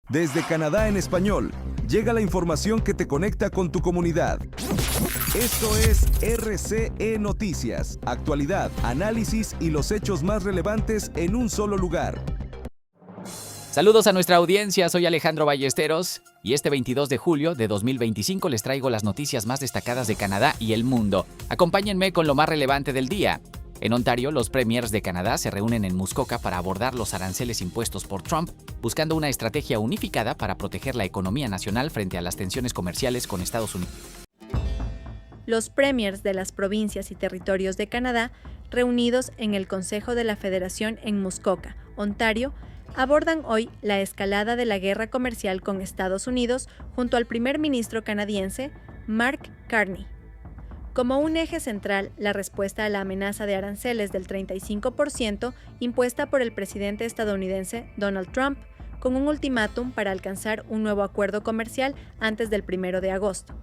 Desde Canadá en español, llega la información que te conecta con tu comunidad. Esto es RCE Noticias, actualidad, análisis y los hechos más relevantes en un solo lugar. Saludos a nuestra audiencia, soy Alejandro Ballesteros y este 22 de julio de 2025 les traigo las noticias más destacadas de Canadá y el mundo. Acompáñenme con lo más relevante del día. En Ontario, los premiers de Canadá se reúnen en Muskoka para abordar los aranceles impuestos por Trump, buscando una estrategia unificada para proteger la economía nacional frente a las tensiones comerciales con Estados Unidos. Los premiers de las provincias y territorios de Canadá, reunidos en el Consejo de la Federación en Muskoka, Ontario, abordan hoy la escalada de la guerra comercial con Estados Unidos junto al primer ministro canadiense, Mark Carney. Como un eje central, la respuesta a la amenaza de aranceles del 35% impuesta por el presidente estadounidense Donald Trump, con un ultimátum para alcanzar un nuevo acuerdo comercial antes del 1 de agosto.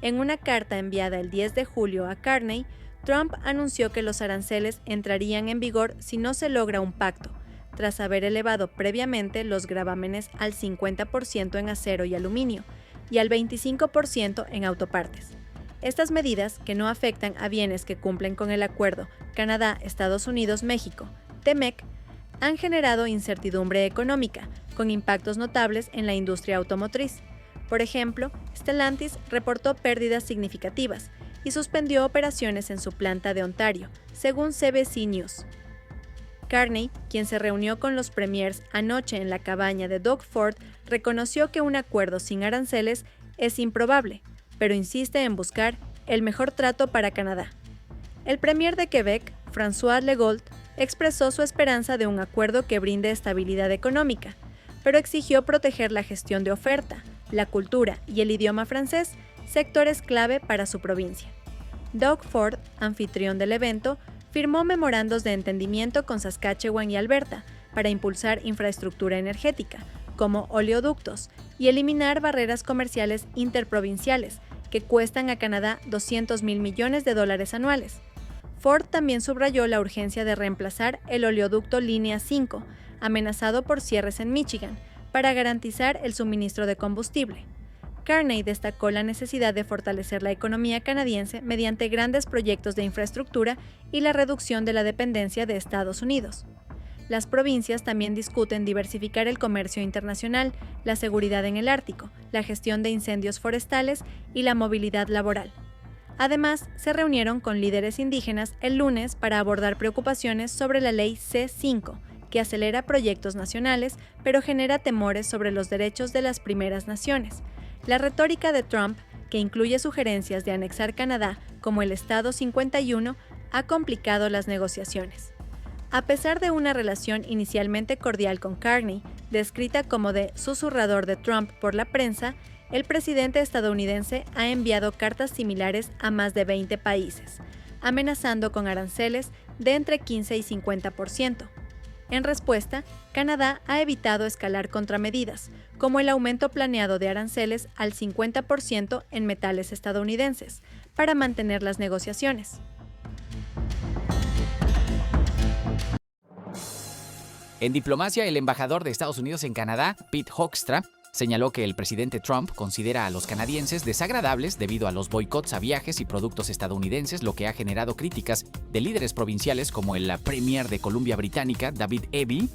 En una carta enviada el 10 de julio a Carney, Trump anunció que los aranceles entrarían en vigor si no se logra un pacto, tras haber elevado previamente los gravámenes al 50% en acero y aluminio y al 25% en autopartes. Estas medidas, que no afectan a bienes que cumplen con el acuerdo Canadá, Estados Unidos, México, TEMEC, han generado incertidumbre económica, con impactos notables en la industria automotriz. Por ejemplo, Stellantis reportó pérdidas significativas y suspendió operaciones en su planta de Ontario, según CBC News. Carney, quien se reunió con los premiers anoche en la cabaña de Doug Ford, reconoció que un acuerdo sin aranceles es improbable, pero insiste en buscar el mejor trato para Canadá. El premier de Quebec, François Legault, expresó su esperanza de un acuerdo que brinde estabilidad económica, pero exigió proteger la gestión de oferta, la cultura y el idioma francés, sectores clave para su provincia. Doug Ford, anfitrión del evento, firmó memorandos de entendimiento con Saskatchewan y Alberta para impulsar infraestructura energética, como oleoductos, y eliminar barreras comerciales interprovinciales que cuestan a Canadá $200 mil millones anuales. Ford también subrayó la urgencia de reemplazar el oleoducto Línea 5, amenazado por cierres en Michigan, para garantizar el suministro de combustible. Carney destacó la necesidad de fortalecer la economía canadiense mediante grandes proyectos de infraestructura y la reducción de la dependencia de Estados Unidos. Las provincias también discuten diversificar el comercio internacional, la seguridad en el Ártico, la gestión de incendios forestales y la movilidad laboral. Además, se reunieron con líderes indígenas el lunes para abordar preocupaciones sobre la ley C-5, que acelera proyectos nacionales, pero genera temores sobre los derechos de las primeras naciones. La retórica de Trump, que incluye sugerencias de anexar Canadá como el Estado 51, ha complicado las negociaciones. A pesar de una relación inicialmente cordial con Carney, descrita como de susurrador de Trump por la prensa, el presidente estadounidense ha enviado cartas similares a más de 20 países, amenazando con aranceles de entre 15 y 50%. En respuesta, Canadá ha evitado escalar contramedidas, como el aumento planeado de aranceles al 50% en metales estadounidenses, para mantener las negociaciones. En diplomacia, el embajador de Estados Unidos en Canadá, Pete Hoekstra, señaló que el presidente Trump considera a los canadienses desagradables debido a los boicots a viajes y productos estadounidenses, lo que ha generado críticas de líderes provinciales como el premier de Columbia Británica, David Eby.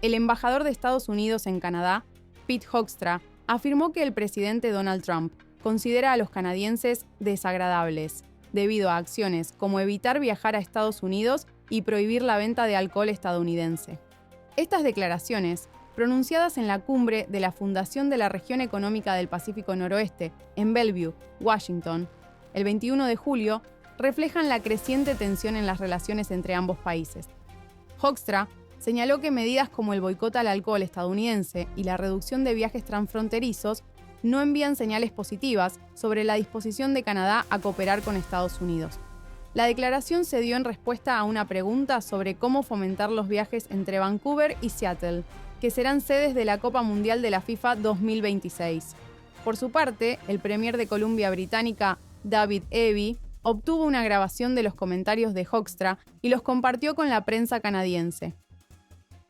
El embajador de Estados Unidos en Canadá, Pete Hoekstra, afirmó que el presidente Donald Trump considera a los canadienses desagradables debido a acciones como evitar viajar a Estados Unidos y prohibir la venta de alcohol estadounidense. Estas declaraciones, pronunciadas en la cumbre de la Fundación de la Región Económica del Pacífico Noroeste, en Bellevue, Washington, el 21 de julio, reflejan la creciente tensión en las relaciones entre ambos países. Hoekstra señaló que medidas como el boicot al alcohol estadounidense y la reducción de viajes transfronterizos no envían señales positivas sobre la disposición de Canadá a cooperar con Estados Unidos. La declaración se dio en respuesta a una pregunta sobre cómo fomentar los viajes entre Vancouver y Seattle, que serán sedes de la Copa Mundial de la FIFA 2026. Por su parte, el premier de Columbia Británica, David Eby, obtuvo una grabación de los comentarios de Hoekstra y los compartió con la prensa canadiense.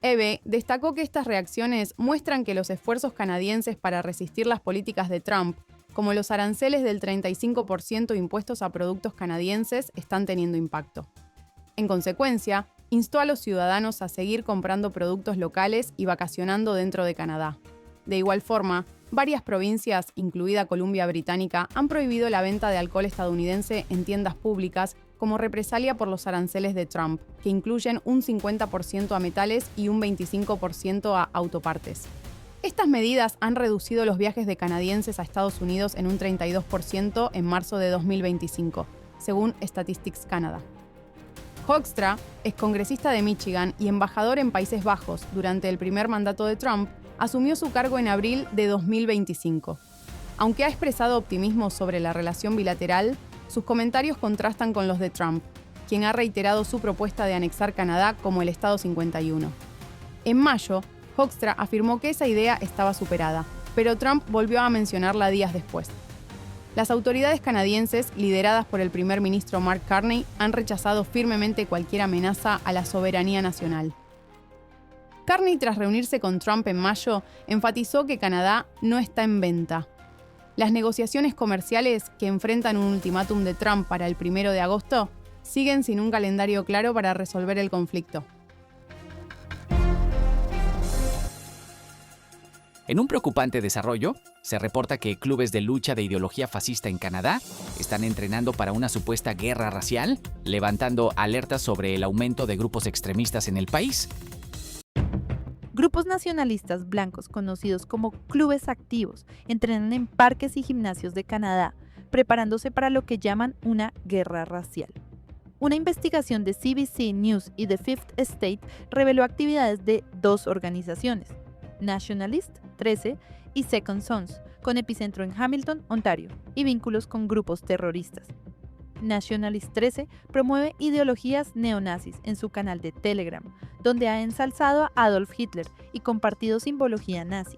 Eve destacó que estas reacciones muestran que los esfuerzos canadienses para resistir las políticas de Trump, como los aranceles del 35% impuestos a productos canadienses, están teniendo impacto. En consecuencia, instó a los ciudadanos a seguir comprando productos locales y vacacionando dentro de Canadá. De igual forma, varias provincias, incluida Columbia Británica, han prohibido la venta de alcohol estadounidense en tiendas públicas como represalia por los aranceles de Trump, que incluyen un 50% a metales y un 25% a autopartes. Estas medidas han reducido los viajes de canadienses a Estados Unidos en un 32% en marzo de 2025, según Statistics Canada. Hoekstra, excongresista de Michigan y embajador en Países Bajos durante el primer mandato de Trump, asumió su cargo en abril de 2025. Aunque ha expresado optimismo sobre la relación bilateral, sus comentarios contrastan con los de Trump, quien ha reiterado su propuesta de anexar Canadá como el Estado 51. En mayo, Hoekstra afirmó que esa idea estaba superada, pero Trump volvió a mencionarla días después. Las autoridades canadienses, lideradas por el primer ministro Mark Carney, han rechazado firmemente cualquier amenaza a la soberanía nacional. Carney, tras reunirse con Trump en mayo, enfatizó que Canadá no está en venta. Las negociaciones comerciales, que enfrentan un ultimátum de Trump para el 1 de agosto, siguen sin un calendario claro para resolver el conflicto. En un preocupante desarrollo, se reporta que clubes de lucha de ideología fascista en Canadá están entrenando para una supuesta guerra racial, levantando alertas sobre el aumento de grupos extremistas en el país. Grupos nacionalistas blancos conocidos como clubes activos entrenan en parques y gimnasios de Canadá, preparándose para lo que llaman una guerra racial. Una investigación de CBC News y The Fifth Estate reveló actividades de dos organizaciones, Nationalist 13 y Second Sons, con epicentro en Hamilton, Ontario, y vínculos con grupos terroristas. Nationalist 13 promueve ideologías neonazis en su canal de Telegram, donde ha ensalzado a Adolf Hitler y compartido simbología nazi.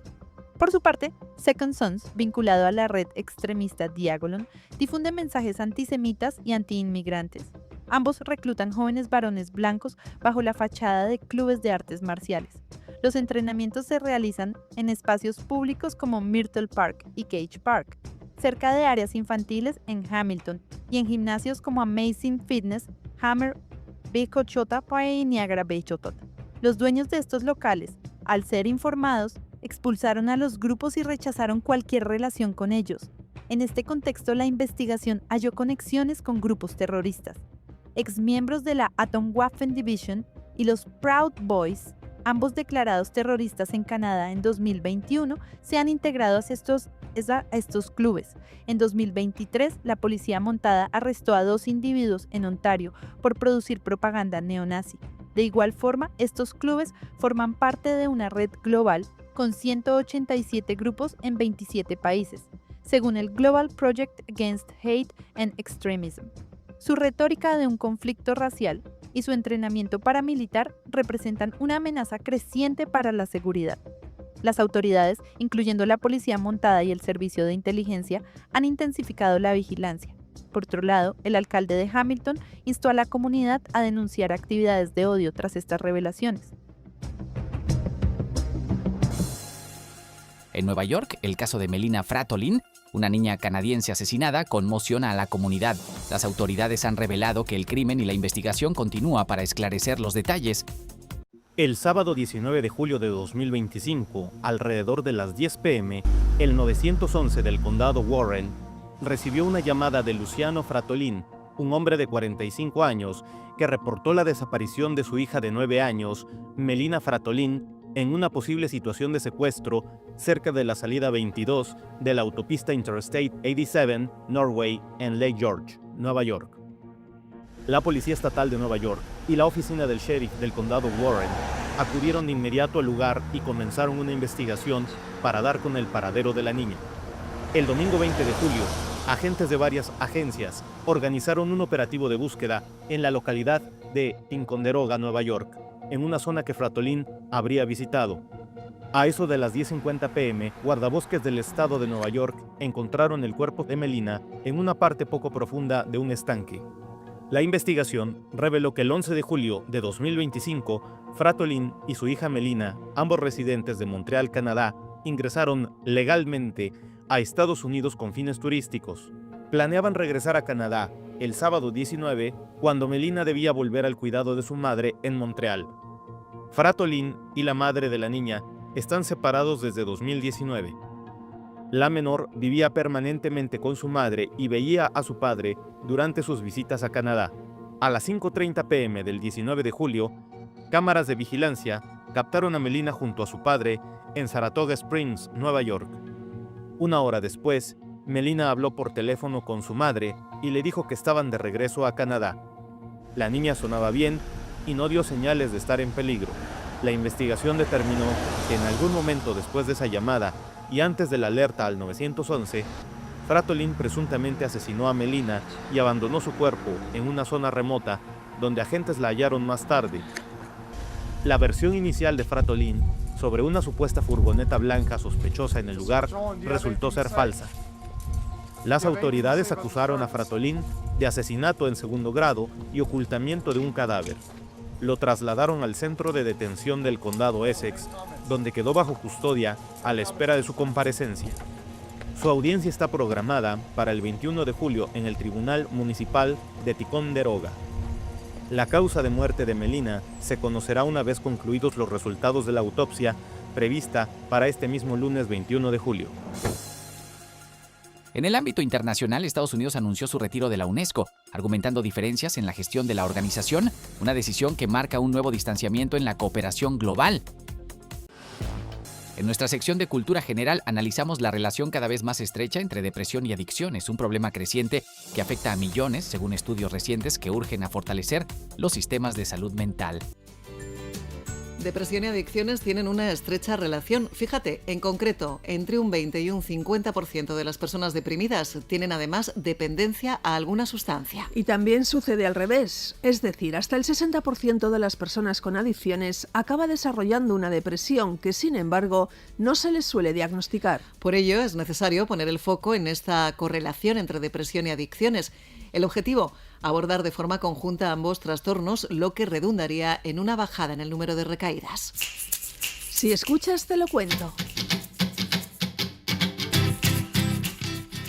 Por su parte, Second Sons, vinculado a la red extremista Diagolon, difunde mensajes antisemitas y antiinmigrantes. Ambos reclutan jóvenes varones blancos bajo la fachada de clubes de artes marciales. Los entrenamientos se realizan en espacios públicos como Myrtle Park y Cage Park, cerca de áreas infantiles en Hamilton y en gimnasios como Amazing Fitness, Hammer, Becochota y Niagara Bechotot. Los dueños de estos locales, al ser informados, expulsaron a los grupos y rechazaron cualquier relación con ellos. En este contexto, la investigación halló conexiones con grupos terroristas. Exmiembros de la Atomwaffen Division y los Proud Boys, ambos declarados terroristas en Canadá en 2021, se han integrado a estos clubes. En 2023, la policía montada arrestó a 2 individuos en Ontario por producir propaganda neonazi. De igual forma, estos clubes forman parte de una red global con 187 grupos en 27 países, según el Global Project Against Hate and Extremism. Su retórica de un conflicto racial y su entrenamiento paramilitar representan una amenaza creciente para la seguridad. Las autoridades, incluyendo la policía montada y el servicio de inteligencia, han intensificado la vigilancia. Por otro lado, el alcalde de Hamilton instó a la comunidad a denunciar actividades de odio tras estas revelaciones. En Nueva York, el caso de Melina Fratolin, una niña canadiense asesinada, conmociona a la comunidad. Las autoridades han revelado que el crimen y la investigación continúa para esclarecer los detalles. El sábado 19 de julio de 2025, alrededor de las 10 p.m., el 911 del condado Warren recibió una llamada de Luciano Fratolin, un hombre de 45 años, que reportó la desaparición de su hija de 9 años, Melina Fratolin, en una posible situación de secuestro cerca de la salida 22 de la autopista Interstate 87 Norway en Lake George, Nueva York. La Policía Estatal de Nueva York y la oficina del sheriff del condado Warren acudieron de inmediato al lugar y comenzaron una investigación para dar con el paradero de la niña. El domingo 20 de julio, agentes de varias agencias organizaron un operativo de búsqueda en la localidad de Ticonderoga, Nueva York, en una zona que Fratolin habría visitado. A eso de las 10:50 p.m., guardabosques del estado de Nueva York encontraron el cuerpo de Melina en una parte poco profunda de un estanque. La investigación reveló que el 11 de julio de 2025, Fratolin y su hija Melina, ambos residentes de Montreal, Canadá, ingresaron legalmente a Estados Unidos con fines turísticos. Planeaban regresar a Canadá el sábado 19, cuando Melina debía volver al cuidado de su madre en Montreal. Fratolin y la madre de la niña están separados desde 2019. La menor vivía permanentemente con su madre y veía a su padre durante sus visitas a Canadá. A las 5:30 p.m. del 19 de julio, cámaras de vigilancia captaron a Melina junto a su padre en Saratoga Springs, Nueva York. Una hora después, Melina habló por teléfono con su madre y le dijo que estaban de regreso a Canadá. La niña sonaba bien y no dio señales de estar en peligro. La investigación determinó que en algún momento después de esa llamada y antes de la alerta al 911, Fratolin presuntamente asesinó a Melina y abandonó su cuerpo en una zona remota donde agentes la hallaron más tarde. La versión inicial de Fratolin sobre una supuesta furgoneta blanca sospechosa en el lugar resultó ser falsa. Las autoridades acusaron a Fratolin de asesinato en segundo grado y ocultamiento de un cadáver. Lo trasladaron al centro de detención del condado Essex, donde quedó bajo custodia a la espera de su comparecencia. Su audiencia está programada para el 21 de julio en el Tribunal Municipal de Ticonderoga. La causa de muerte de Melina se conocerá una vez concluidos los resultados de la autopsia prevista para este mismo lunes 21 de julio. En el ámbito internacional, Estados Unidos anunció su retiro de la UNESCO, argumentando diferencias en la gestión de la organización, una decisión que marca un nuevo distanciamiento en la cooperación global. En nuestra sección de Cultura General analizamos la relación cada vez más estrecha entre depresión y adicciones, un problema creciente que afecta a millones, según estudios recientes que urgen a fortalecer los sistemas de salud mental. Depresión y adicciones tienen una estrecha relación. Fíjate, en concreto, entre un 20 y un 50% de las personas deprimidas tienen además dependencia a alguna sustancia. Y también sucede al revés, es decir, hasta el 60% de las personas con adicciones acaba desarrollando una depresión que, sin embargo, no se les suele diagnosticar. Por ello, es necesario poner el foco en esta correlación entre depresión y adicciones. El objetivo, abordar de forma conjunta ambos trastornos, lo que redundaría en una bajada en el número de recaídas. Si escuchas, te lo cuento.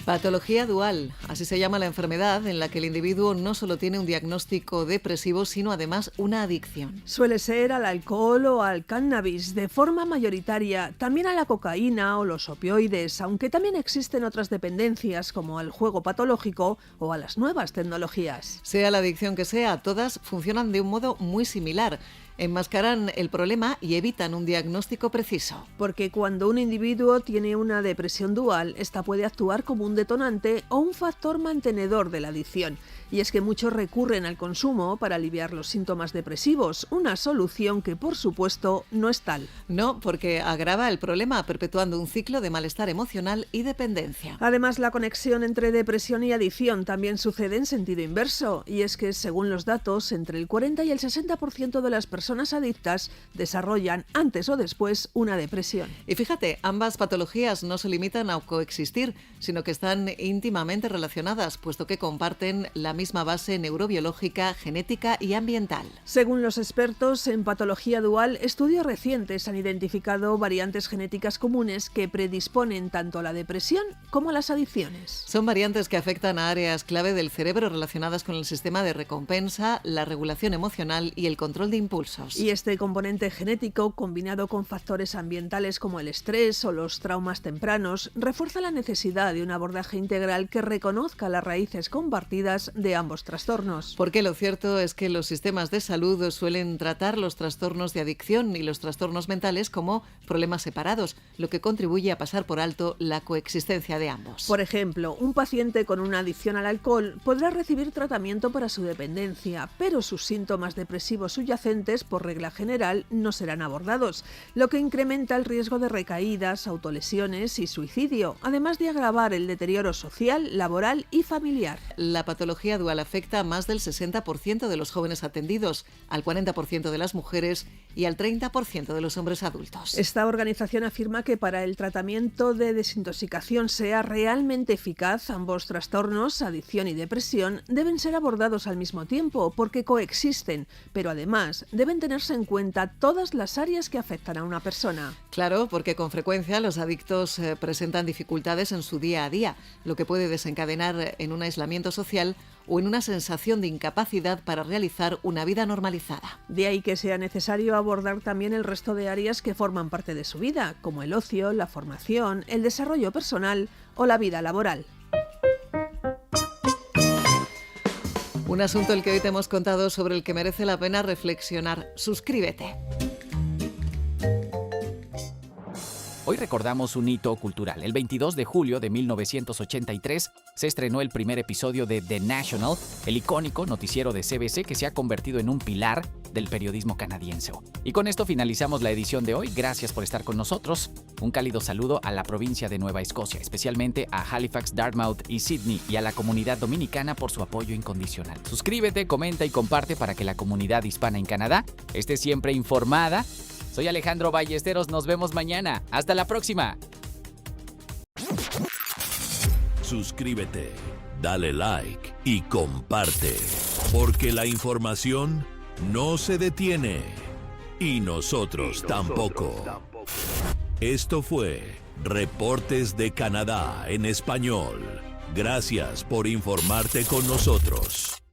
Patología dual, así se llama la enfermedad en la que el individuo no solo tiene un diagnóstico depresivo, sino además una adicción. Suele ser al alcohol o al cannabis, de forma mayoritaria, también a la cocaína o los opioides, aunque también existen otras dependencias como al juego patológico o a las nuevas tecnologías. Sea la adicción que sea, todas funcionan de un modo muy similar. Enmascaran el problema y evitan un diagnóstico preciso. Porque cuando un individuo tiene una depresión dual, esta puede actuar como un detonante o un factor mantenedor de la adicción. Y es que muchos recurren al consumo para aliviar los síntomas depresivos, una solución que, por supuesto, no es tal. No, porque agrava el problema, perpetuando un ciclo de malestar emocional y dependencia. Además, la conexión entre depresión y adicción también sucede en sentido inverso, y es que, según los datos, entre el 40 y el 60% de las personas adictas desarrollan, antes o después, una depresión. Y fíjate, ambas patologías no se limitan a coexistir, sino que están íntimamente relacionadas, puesto que comparten la misma base neurobiológica, genética y ambiental. Según los expertos en patología dual, estudios recientes han identificado variantes genéticas comunes que predisponen tanto a la depresión como a las adicciones. Son variantes que afectan a áreas clave del cerebro relacionadas con el sistema de recompensa, la regulación emocional y el control de impulsos. Y este componente genético, combinado con factores ambientales como el estrés o los traumas tempranos, refuerza la necesidad de un abordaje integral que reconozca las raíces compartidas de ambos trastornos. Porque lo cierto es que los sistemas de salud suelen tratar los trastornos de adicción y los trastornos mentales como problemas separados, lo que contribuye a pasar por alto la coexistencia de ambos. Por ejemplo, un paciente con una adicción al alcohol podrá recibir tratamiento para su dependencia, pero sus síntomas depresivos subyacentes, por regla general, no serán abordados, lo que incrementa el riesgo de recaídas, autolesiones y suicidio, además de agravar el deterioro social, laboral laboral y familiar. La patología dual afecta a más del 60% de los jóvenes atendidos, al 40% de las mujeres y al 30% de los hombres adultos. Esta organización afirma que para el tratamiento de desintoxicación sea realmente eficaz, ambos trastornos, adicción y depresión, deben ser abordados al mismo tiempo porque coexisten, pero además deben tenerse en cuenta todas las áreas que afectan a una persona. Claro, porque con frecuencia los adictos presentan dificultades en su día a día, lo que puede desencadenar en un aislamiento social o en una sensación de incapacidad para realizar una vida normalizada. De ahí que sea necesario abordar también el resto de áreas que forman parte de su vida, como el ocio, la formación, el desarrollo personal o la vida laboral. Un asunto el que hoy te hemos contado sobre el que merece la pena reflexionar. Suscríbete. Hoy recordamos un hito cultural. El 22 de julio de 1983 se estrenó el primer episodio de The National, el icónico noticiero de CBC que se ha convertido en un pilar del periodismo canadiense. Y con esto finalizamos la edición de hoy. Gracias por estar con nosotros. Un cálido saludo a la provincia de Nueva Escocia, especialmente a Halifax, Dartmouth y Sydney, y a la comunidad dominicana por su apoyo incondicional. Suscríbete, comenta y comparte para que la comunidad hispana en Canadá esté siempre informada. Soy Alejandro Ballesteros, nos vemos mañana. ¡Hasta la próxima! Suscríbete, dale like y comparte, porque la información no se detiene y nosotros tampoco. Esto fue Reportes de Canadá en español. Gracias por informarte con nosotros.